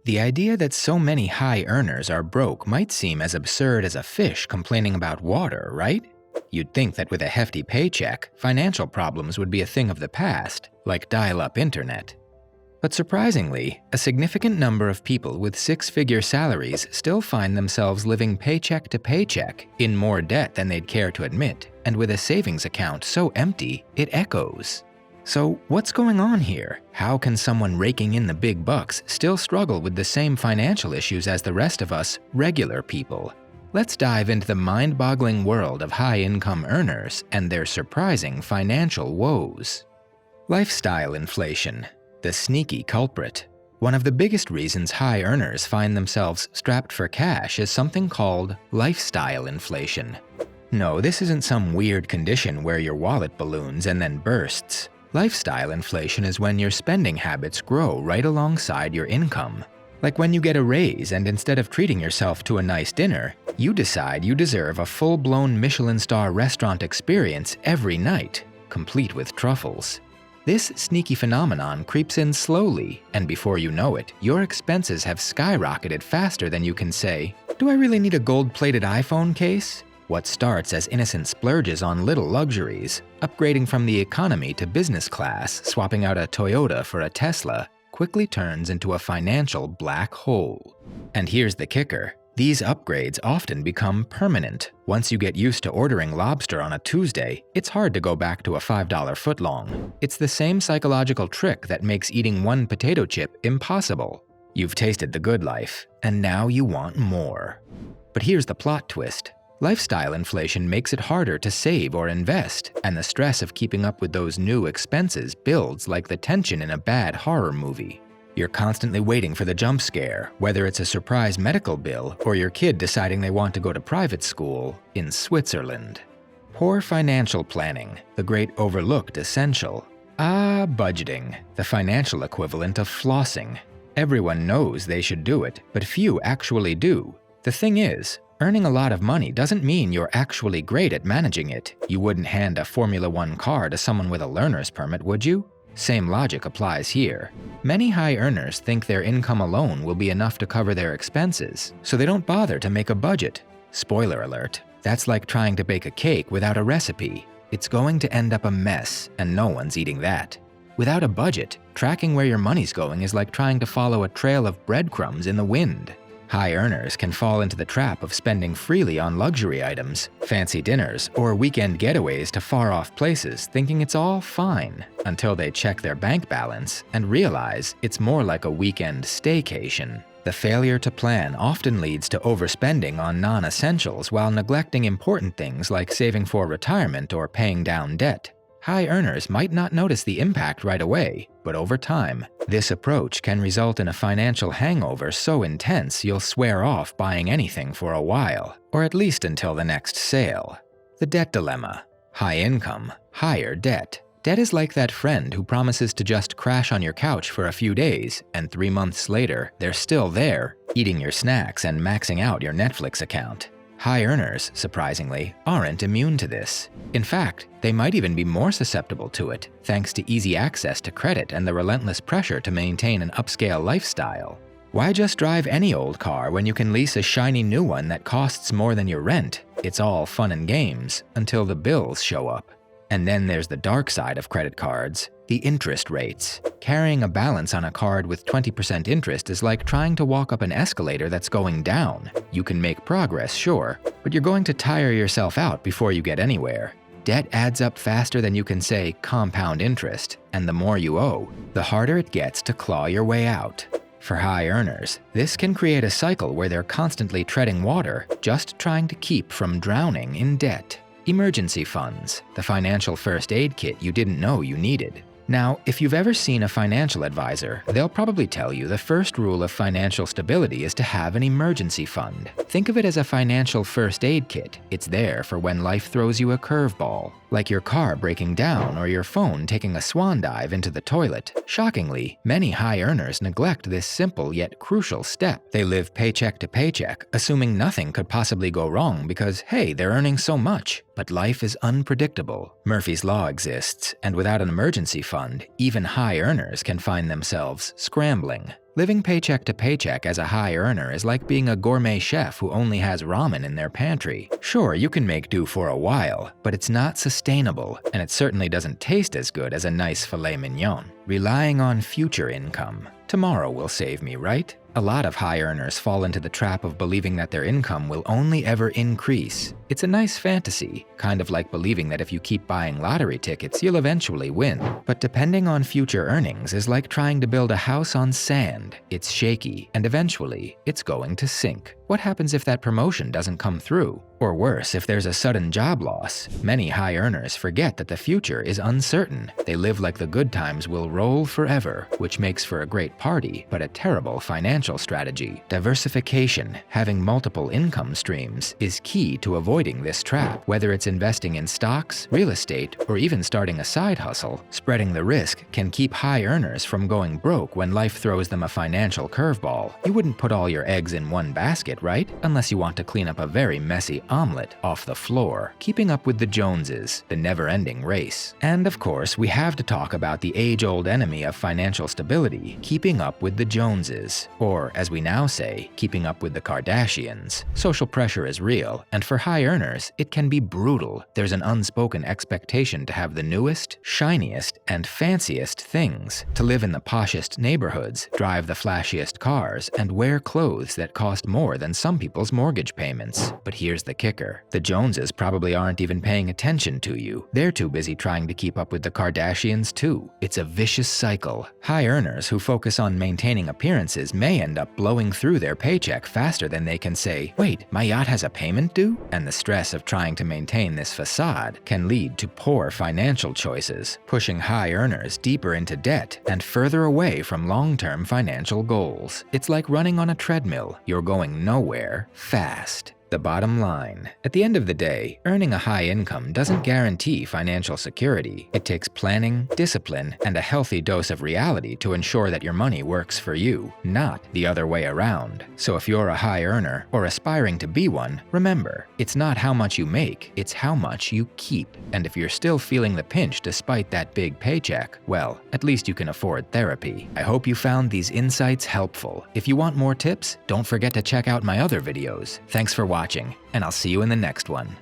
The idea that so many high earners are broke might seem as absurd as a fish complaining about water, right? You'd think that with a hefty paycheck, financial problems would be a thing of the past, like dial-up internet. But surprisingly, a significant number of people with six-figure salaries still find themselves living paycheck to paycheck, in more debt than they'd care to admit, and with a savings account so empty, it echoes. So what's going on here? How can someone raking in the big bucks still struggle with the same financial issues as the rest of us, regular people? Let's dive into the mind-boggling world of high-income earners and their surprising financial woes. Lifestyle inflation, the sneaky culprit. One of the biggest reasons high earners find themselves strapped for cash is something called lifestyle inflation. No, this isn't some weird condition where your wallet balloons and then bursts. Lifestyle inflation is when your spending habits grow right alongside your income. Like when you get a raise and instead of treating yourself to a nice dinner, you decide you deserve a full-blown Michelin star restaurant experience every night, complete with truffles. This sneaky phenomenon creeps in slowly, and before you know it, your expenses have skyrocketed faster than you can say, "Do I really need a gold-plated iPhone case?" What starts as innocent splurges on little luxuries, upgrading from the economy to business class, swapping out a Toyota for a Tesla, quickly turns into a financial black hole. And here's the kicker. These upgrades often become permanent. Once you get used to ordering lobster on a Tuesday, it's hard to go back to a $5 footlong. It's the same psychological trick that makes eating one potato chip impossible. You've tasted the good life, and now you want more. But here's the plot twist. Lifestyle inflation makes it harder to save or invest, and the stress of keeping up with those new expenses builds like the tension in a bad horror movie. You're constantly waiting for the jump scare, whether it's a surprise medical bill or your kid deciding they want to go to private school in Switzerland. Poor financial planning, the great overlooked essential. Budgeting, the financial equivalent of flossing. Everyone knows they should do it, but few actually do. The thing is, earning a lot of money doesn't mean you're actually great at managing it. You wouldn't hand a Formula One car to someone with a learner's permit, would you? Same logic applies here. Many high earners think their income alone will be enough to cover their expenses, so they don't bother to make a budget. Spoiler alert, that's like trying to bake a cake without a recipe. It's going to end up a mess, and no one's eating that. Without a budget, tracking where your money's going is like trying to follow a trail of breadcrumbs in the wind. High earners can fall into the trap of spending freely on luxury items, fancy dinners, or weekend getaways to far-off places thinking it's all fine, until they check their bank balance and realize it's more like a weekend staycation. The failure to plan often leads to overspending on non-essentials while neglecting important things like saving for retirement or paying down debt. High earners might not notice the impact right away, but over time, this approach can result in a financial hangover so intense you'll swear off buying anything for a while, or at least until the next sale. The debt dilemma. High income, higher debt. Debt is like that friend who promises to just crash on your couch for a few days, and 3 months later, they're still there, eating your snacks and maxing out your Netflix account. High earners, surprisingly, aren't immune to this. In fact, they might even be more susceptible to it, thanks to easy access to credit and the relentless pressure to maintain an upscale lifestyle. Why just drive any old car when you can lease a shiny new one that costs more than your rent? It's all fun and games, until the bills show up. And then there's the dark side of credit cards, the interest rates. Carrying a balance on a card with 20% interest is like trying to walk up an escalator that's going down. You can make progress, sure, but you're going to tire yourself out before you get anywhere. Debt adds up faster than you can say compound interest, and the more you owe, the harder it gets to claw your way out. For high earners, this can create a cycle where they're constantly treading water, just trying to keep from drowning in debt. Emergency funds, the financial first aid kit you didn't know you needed. Now, if you've ever seen a financial advisor, they'll probably tell you the first rule of financial stability is to have an emergency fund. Think of it as a financial first aid kit. It's there for when life throws you a curveball, like your car breaking down or your phone taking a swan dive into the toilet. Shockingly, many high earners neglect this simple yet crucial step. They live paycheck to paycheck, assuming nothing could possibly go wrong because, hey, they're earning so much. But life is unpredictable. Murphy's Law exists, and without an emergency fund, even high earners can find themselves scrambling. Living paycheck to paycheck as a high earner is like being a gourmet chef who only has ramen in their pantry. Sure, you can make do for a while, but it's not sustainable, and it certainly doesn't taste as good as a nice filet mignon. Relying on future income. Tomorrow will save me, right? A lot of high earners fall into the trap of believing that their income will only ever increase. It's a nice fantasy, kind of like believing that if you keep buying lottery tickets, you'll eventually win. But depending on future earnings is like trying to build a house on sand. It's shaky, and eventually, it's going to sink. What happens if that promotion doesn't come through? Or worse, if there's a sudden job loss? Many high earners forget that the future is uncertain. They live like the good times will roll forever, which makes for a great party, but a terrible financial strategy. Diversification, having multiple income streams, is key to avoiding this trap. Whether it's investing in stocks, real estate, or even starting a side hustle, spreading the risk can keep high earners from going broke when life throws them a financial curveball. You wouldn't put all your eggs in one basket, right? Unless you want to clean up a very messy omelet off the floor. Keeping up with the Joneses, the never-ending race. And of course, we have to talk about the age-old enemy of financial stability, keeping up with the Joneses. Or, as we now say, keeping up with the Kardashians. Social pressure is real, and for high earners, it can be brutal. There's an unspoken expectation to have the newest, shiniest, and fanciest things, to live in the poshest neighborhoods, drive the flashiest cars, and wear clothes that cost more than some people's mortgage payments. But here's the kicker. The Joneses probably aren't even paying attention to you. They're too busy trying to keep up with the Kardashians too. It's a vicious cycle. High earners who focus on maintaining appearances may end up blowing through their paycheck faster than they can say, "Wait, my yacht has a payment due?" And the stress of trying to maintain this facade can lead to poor financial choices, pushing high earners deeper into debt and further away from long-term financial goals. It's like running on a treadmill. You're going nowhere fast. The bottom line. At the end of the day, earning a high income doesn't guarantee financial security. It takes planning, discipline, and a healthy dose of reality to ensure that your money works for you, not the other way around. So if you're a high earner or aspiring to be one, remember, it's not how much you make, it's how much you keep. And if you're still feeling the pinch despite that big paycheck, well, at least you can afford therapy. I hope you found these insights helpful. If you want more tips, don't forget to check out my other videos. Thanks for watching, and I'll see you in the next one.